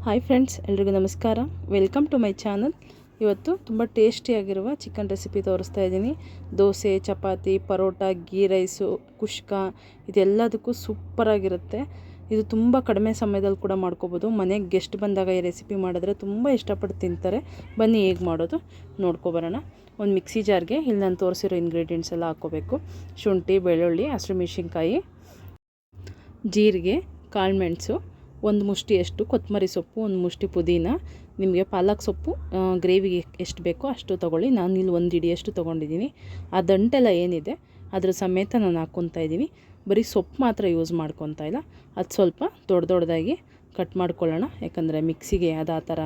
Hi friends, ಎಲ್ರಿಗೂ ನಮಸ್ಕಾರ. Welcome to my channel. ಇವತ್ತು ತುಂಬ ಟೇಸ್ಟಿಯಾಗಿರುವ ಚಿಕನ್ ರೆಸಿಪಿ ತೋರಿಸ್ತಾ ಇದ್ದೀನಿ. ದೋಸೆ, ಚಪಾತಿ, ಪರೋಟ, ಗೀ ರೈಸು, ಕುಷ್ಕ ಇದೆಲ್ಲದಕ್ಕೂ ಸೂಪರಾಗಿರುತ್ತೆ. ಇದು ತುಂಬ ಕಡಿಮೆ ಸಮಯದಲ್ಲಿ ಕೂಡ ಮಾಡ್ಕೋಬೋದು. ಮನೆಗೆ ಗೆಸ್ಟ್ ಬಂದಾಗ ಈ ರೆಸಿಪಿ ಮಾಡಿದ್ರೆ ತುಂಬ ಇಷ್ಟಪಟ್ಟು ತಿಂತಾರೆ. ಬನ್ನಿ ಹೇಗೆ ಮಾಡೋದು ನೋಡ್ಕೊಬರೋಣ. ಒಂದು ಮಿಕ್ಸಿ ಜಾರ್ಗೆ ಇಲ್ಲಿ ನಾನು ತೋರಿಸಿರೋ ಇಂಗ್ರೀಡಿಯೆಂಟ್ಸ್ ಎಲ್ಲ ಹಾಕ್ಕೋಬೇಕು. ಶುಂಠಿ, ಬೆಳ್ಳುಳ್ಳಿ, ಹಸಿಮೆಣಸಿನ್ಕಾಯಿ, ಜೀರಿಗೆ, ಕಾಳುಮೆಣಸು, ಒಂದು ಮುಷ್ಟಿಯಷ್ಟು ಕೊತ್ತಂಬರಿ ಸೊಪ್ಪು, ಒಂದು ಮುಷ್ಟಿ ಪುದೀನ. ನಿಮಗೆ ಪಾಲಕ್ ಸೊಪ್ಪು ಗ್ರೇವಿಗೆ ಎಷ್ಟು ಬೇಕೋ ಅಷ್ಟು ತೊಗೊಳ್ಳಿ. ನಾನು ಇಲ್ಲಿ ಒಂದು ಹಿಡಿಯಷ್ಟು ತೊಗೊಂಡಿದ್ದೀನಿ. ಆ ದಂಟೆಲ್ಲ ಏನಿದೆ ಅದ್ರ ಸಮೇತ ನಾನು ಹಾಕ್ಕೊತಾ ಇದ್ದೀನಿ. ಬರೀ ಸೊಪ್ಪು ಮಾತ್ರ ಯೂಸ್ ಮಾಡ್ಕೊತಾ ಇಲ್ಲ. ಅದು ಸ್ವಲ್ಪ ದೊಡ್ಡದಾಗಿ ಕಟ್ ಮಾಡ್ಕೊಳ್ಳೋಣ. ಯಾಕಂದರೆ ಮಿಕ್ಸಿಗೆ ಅದು ಆ ಥರ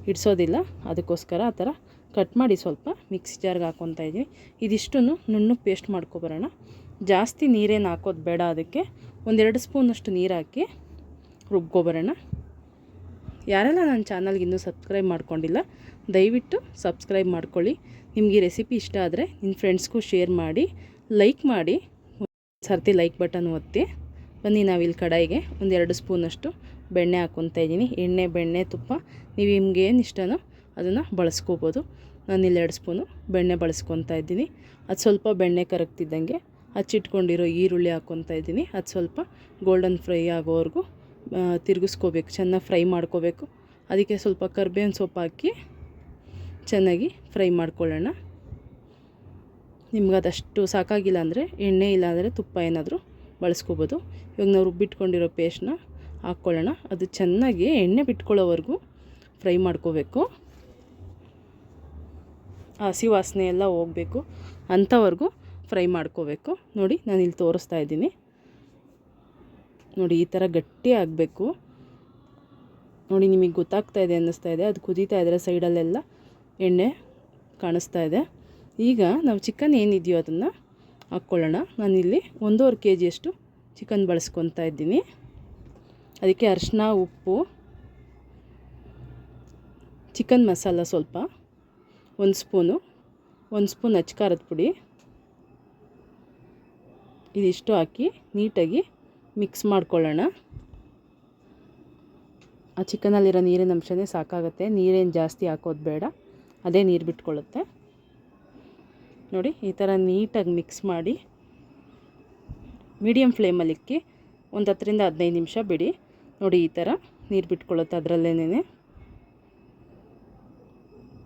ಇಡಿಸೋದಿಲ್ಲ, ಅದಕ್ಕೋಸ್ಕರ ಆ ಥರ ಕಟ್ ಮಾಡಿ ಸ್ವಲ್ಪ ಮಿಕ್ಸಿ ಜಾರ್ಗೆ ಹಾಕ್ಕೊತಾ ಇದ್ದೀನಿ. ಇದಿಷ್ಟನ್ನು ನುಣ್ಣಗೆ ಪೇಸ್ಟ್ ಮಾಡ್ಕೊಬರೋಣ. ಜಾಸ್ತಿ ನೀರೇನು ಹಾಕೋದು ಬೇಡ. ಅದಕ್ಕೆ ಒಂದೆರಡು ಸ್ಪೂನಷ್ಟು ನೀರು ಹಾಕಿ ರುಬ್ಕೊಬರೋಣ. ಯಾರೆಲ್ಲ ನನ್ನ ಚಾನಲ್ಗೆ ಇನ್ನೂ ಸಬ್ಸ್ಕ್ರೈಬ್ ಮಾಡ್ಕೊಂಡಿಲ್ಲ, ದಯವಿಟ್ಟು ಸಬ್ಸ್ಕ್ರೈಬ್ ಮಾಡ್ಕೊಳ್ಳಿ. ನಿಮಗೆ ಈ ರೆಸಿಪಿ ಇಷ್ಟ ಆದರೆ ನಿಮ್ಮ ಫ್ರೆಂಡ್ಸ್ಗೂ ಶೇರ್ ಮಾಡಿ, ಲೈಕ್ ಮಾಡಿ. ಸರ್ತಿ ಲೈಕ್ ಬಟನ್ ಒತ್ತಿ. ಬನ್ನಿ, ನಾವಿಲ್ಲಿ ಕಡಾಯಿಗೆ ಒಂದೆರಡು ಸ್ಪೂನಷ್ಟು ಬೆಣ್ಣೆ ಹಾಕ್ಕೊತಾ ಇದ್ದೀನಿ. ಎಣ್ಣೆ, ಬೆಣ್ಣೆ, ತುಪ್ಪ ನೀವು ನಿಮ್ಗೆ ಏನು ಇಷ್ಟನೋ ಅದನ್ನು ಬಳಸ್ಕೋಬೋದು. ನಾನಿಲ್ಲಿ 2 ಸ್ಪೂನು ಬೆಣ್ಣೆ ಬಳಸ್ಕೊತಾ ಇದ್ದೀನಿ. ಅದು ಸ್ವಲ್ಪ ಬೆಣ್ಣೆ ಕರಗ್ತಿದ್ದಂಗೆ ಹಚ್ಚಿಟ್ಕೊಂಡಿರೋ ಈರುಳ್ಳಿ ಹಾಕ್ಕೊತಾ ಇದ್ದೀನಿ. ಅದು ಸ್ವಲ್ಪ ಗೋಲ್ಡನ್ ಫ್ರೈ ಆಗೋವರೆಗೂ ತಿರುಗಿಸ್ಕೋಬೇಕು, ಚೆನ್ನಾಗಿ ಫ್ರೈ ಮಾಡ್ಕೋಬೇಕು. ಅದಕ್ಕೆ ಸ್ವಲ್ಪ ಕರಿಬೇವಿನ ಸೊಪ್ಪು ಹಾಕಿ ಚೆನ್ನಾಗಿ ಫ್ರೈ ಮಾಡ್ಕೊಳ್ಳೋಣ. ನಿಮ್ಗೆ ಅದಷ್ಟು ಸಾಕಾಗಿಲ್ಲ ಅಂದರೆ ಎಣ್ಣೆ ಇಲ್ಲಾಂದರೆ ತುಪ್ಪ ಏನಾದರೂ ಬಳಸ್ಕೋಬೋದು. ಇವಾಗ ನಾವು ರುಬ್ಬಿಟ್ಕೊಂಡಿರೋ ಪೇಸ್ಟ್ನ ಹಾಕ್ಕೊಳ್ಳೋಣ. ಅದು ಚೆನ್ನಾಗಿ ಎಣ್ಣೆ ಬಿಟ್ಕೊಳ್ಳೋವರೆಗೂ ಫ್ರೈ ಮಾಡ್ಕೋಬೇಕು. ಹಸಿ ವಾಸನೆ ಎಲ್ಲ ಹೋಗಬೇಕು, ಅಂಥವರೆಗೂ ಫ್ರೈ ಮಾಡ್ಕೋಬೇಕು. ನೋಡಿ, ನಾನಿಲ್ಲಿ ತೋರಿಸ್ತಾ ಇದ್ದೀನಿ. ನೋಡಿ, ಈ ಥರ ಗಟ್ಟಿ ಆಗಬೇಕು. ನೋಡಿ, ನಿಮಗೆ ಗೊತ್ತಾಗ್ತಾ ಇದೆ ಅನ್ನಿಸ್ತಾ ಇದೆ. ಅದು ಕುದೀತಾ ಇದ್ದರೆ ಸೈಡಲ್ಲೆಲ್ಲ ಎಣ್ಣೆ ಕಾಣಿಸ್ತಾ ಇದೆ. ಈಗ ನಾವು ಚಿಕನ್ ಏನಿದೆಯೋ ಅದನ್ನು ಹಾಕ್ಕೊಳ್ಳೋಣ. ನಾನಿಲ್ಲಿ 1.5 kg ಚಿಕನ್ ಬಳಸ್ಕೊತಾ ಇದ್ದೀನಿ. ಅದಕ್ಕೆ ಅರಿಶಿನ, ಉಪ್ಪು, ಚಿಕನ್ ಮಸಾಲ ಸ್ವಲ್ಪ 1 ಸ್ಪೂನು, 1 ಸ್ಪೂನ್ ಅಚ್ಚ ಪುಡಿ, ಇದಿಷ್ಟು ಹಾಕಿ ನೀಟಾಗಿ ಮಿಕ್ಸ್ ಮಾಡ್ಕೊಳ್ಳೋಣ. ಆ ಚಿಕನಲ್ಲಿರೋ ನೀರಿನ ಅಂಶನೇ ಸಾಕಾಗುತ್ತೆ. ನೀರೇನು ಜಾಸ್ತಿ ಹಾಕೋದು ಬೇಡ, ಅದೇ ನೀರು ಬಿಟ್ಕೊಳ್ಳುತ್ತೆ. ನೋಡಿ, ಈ ಥರ ನೀಟಾಗಿ ಮಿಕ್ಸ್ ಮಾಡಿ ಮೀಡಿಯಮ್ ಫ್ಲೇಮಲ್ಲಿ ಇಕ್ಕಿ ಒಂದು 10 ರಿಂದ 15 ನಿಮಿಷ ಬಿಡಿ. ನೋಡಿ, ಈ ಥರ ನೀರು ಬಿಟ್ಕೊಳ್ಳುತ್ತೆ ಅದರಲ್ಲೇನೆ.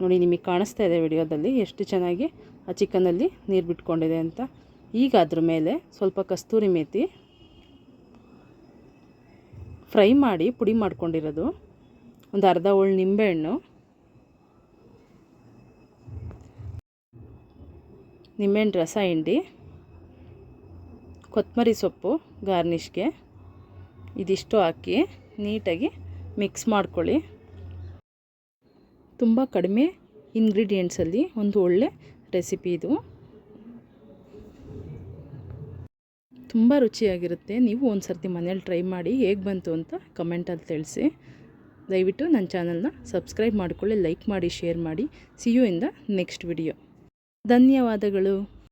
ನೋಡಿ, ನಿಮಗೆ ಕಾಣಿಸ್ತಾ ಇದೆ ವಿಡಿಯೋದಲ್ಲಿ ಎಷ್ಟು ಚೆನ್ನಾಗಿ ಆ ಚಿಕನಲ್ಲಿ ನೀರು ಬಿಟ್ಕೊಂಡಿದೆ ಅಂತ. ಈಗ ಅದ್ರ ಮೇಲೆ ಸ್ವಲ್ಪ ಕಸ್ತೂರಿ ಮೇಥಿ, ಫ್ರೈ ಮಾಡಿ ಪುಡಿ ಮಾಡ್ಕೊಂಡಿರೋದು, ಒಂದು ಅರ್ಧ ಹೋಳು ನಿಂಬೆಹಣ್ಣು, ನಿಂಬೆಹಣ್ಣು ರಸ ಹಿಂಡಿ, ಕೊತ್ತಂಬರಿ ಸೊಪ್ಪು ಗಾರ್ನಿಷ್ಗೆ, ಇದಿಷ್ಟು ಹಾಕಿ ನೀಟಾಗಿ ಮಿಕ್ಸ್ ಮಾಡ್ಕೊಳ್ಳಿ. ತುಂಬ ಕಡಿಮೆ ಇಂಗ್ರೀಡಿಯೆಂಟ್ಸಲ್ಲಿ ಒಂದು ಒಳ್ಳೆ ರೆಸಿಪಿ ಇದು. ತುಂಬ ರುಚಿಯಾಗಿರುತ್ತೆ. ನೀವು ಒಂದು ಸರ್ತಿ ಮನೇಲಿ ಟ್ರೈ ಮಾಡಿ ಹೇಗೆ ಬಂತು ಅಂತ ಕಮೆಂಟಲ್ಲಿ ತಿಳಿಸಿ. ದಯವಿಟ್ಟು ನನ್ನ ಚಾನಲ್ನ ಸಬ್ಸ್ಕ್ರೈಬ್ ಮಾಡ್ಕೊಳ್ಳಿ, ಲೈಕ್ ಮಾಡಿ, ಶೇರ್ ಮಾಡಿ. See you in the next video. ಧನ್ಯವಾದಗಳು.